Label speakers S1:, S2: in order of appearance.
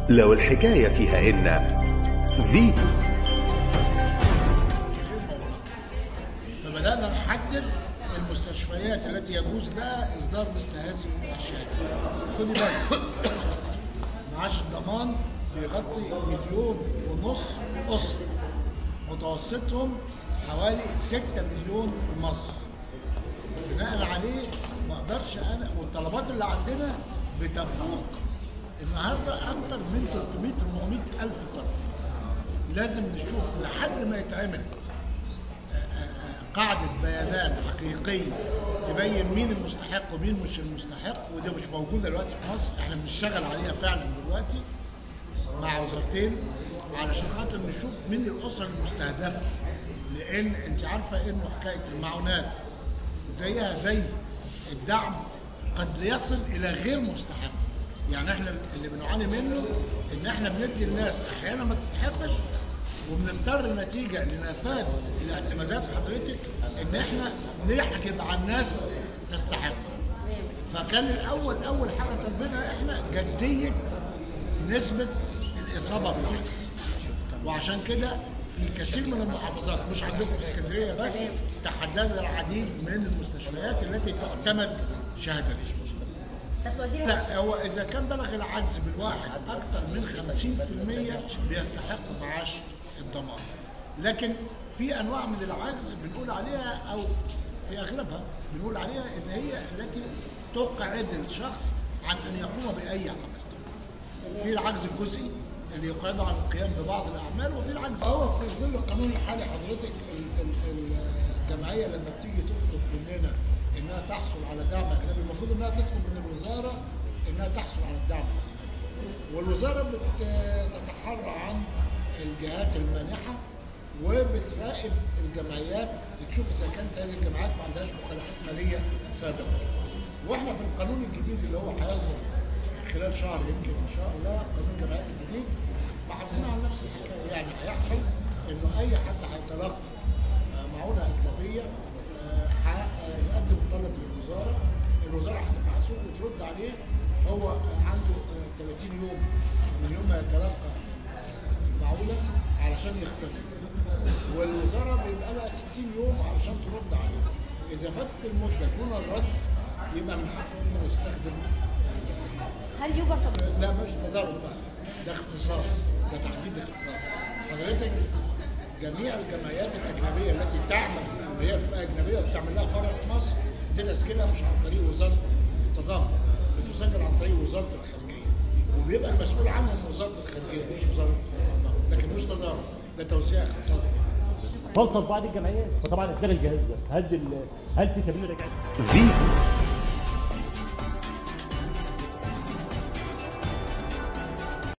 S1: لو الحكاية فيها إن فيتو.
S2: فبدأنا نحدد المستشفيات التي يجوز لها إصدار مثل هذه الشهادة. خدي بالك، معاش الضمان بيغطي 1.5 مليون أسرة، متوسطهم حوالي 6 مليون في مصر. بناء عليه ما اقدرش انا، والطلبات اللي عندنا بتفوق النهارده اكتر من 300-400 الف طلب. لازم نشوف لحد ما يتعمل قاعده بيانات حقيقيه تبين مين المستحق ومين مش المستحق، وده مش موجوده دلوقتي في مصر. احنا بنشتغل عليها فعلا دلوقتي مع وزارتين علشان خاطر نشوف مين الاسر المستهدفه، لان انت عارفه انه حكايه المعونات زيها زي الدعم قد يصل الى غير مستحق. يعني احنا اللي بنعاني منه ان احنا بندي الناس احيانا ما تستحقش، وبنضطر نتيجه لنفاذ الاعتمادات حضرتك ان احنا نحجب عن ناس تستحق. فكان اول حاجه طلبنا احنا جديه نسبه الاصابه بالعكس، وعشان كده في كثير من المحافظات مش عندكم في اسكندريه بس تحددنا العديد من المستشفيات التي تعتمد شهاده. لا، هو اذا كان بلغ العجز بالواحد اكثر من 50% بيستحق معاش الضمان، لكن في انواع من العجز بنقول عليها، او في اغلبها بنقول عليها ان هي التي تقعد الشخص عن ان يقوم باي عمل. في العجز الجزئي اللي يقعد عن القيام ببعض الاعمال، وفي العجز هو في ظل القانون الحالي. حضرتك الجمعيه لما بتيجي تطلب مننا انها تحصل على دعم اجنبي، المفروض انها تطلب من الوزاره انها تحصل على الدعم الاجنبي، والوزاره بتتحرى عن الجهات المانحه وبتراقب الجمعيات تشوف اذا كانت هذه الجمعيات ما عندهاش مخالفات ماليه سابقه. واحنا في القانون الجديد اللي هو هيصدر خلال شهر يمكن ان شاء الله، قانون الجمعيات الجديد، محافظين على نفس الحكايه. يعني هيحصل انه اي حد هيتلقى معونه اجنبيه هيقدم طلب للوزاره، الوزاره هتبحثه وترد عليه. هو عنده 30 يوم من يوم ما يتلقى المعونه علشان يختار، والوزاره بيبقى لها 60 يوم علشان ترد عليه. اذا فاتت المده دون الرد يبقى من حقه انه يستخدم.
S3: هل يوجد
S2: لا، مش تضارب بقى، ده اختصاص، ده تحديد اختصاص. حضرتك جميع الجمعيات الاجنبيه التي تعمل اللي هي بتبقى اجنبيه وبتعمل لها فرع في مصر، دي تسجيلها مش عن طريق وزاره التضامن، بتسجل عن طريق وزاره الخارجيه، وبيبقى المسؤول عنهم وزاره الخارجيه مش وزاره التضامن، لكن مش تضارب، ده توزيع اختصاصي.
S4: غلطه في بعض الجمعيات، فطبعا اتلغى الجهاز ده. هل في سبيل رجعه؟
S1: فيتو.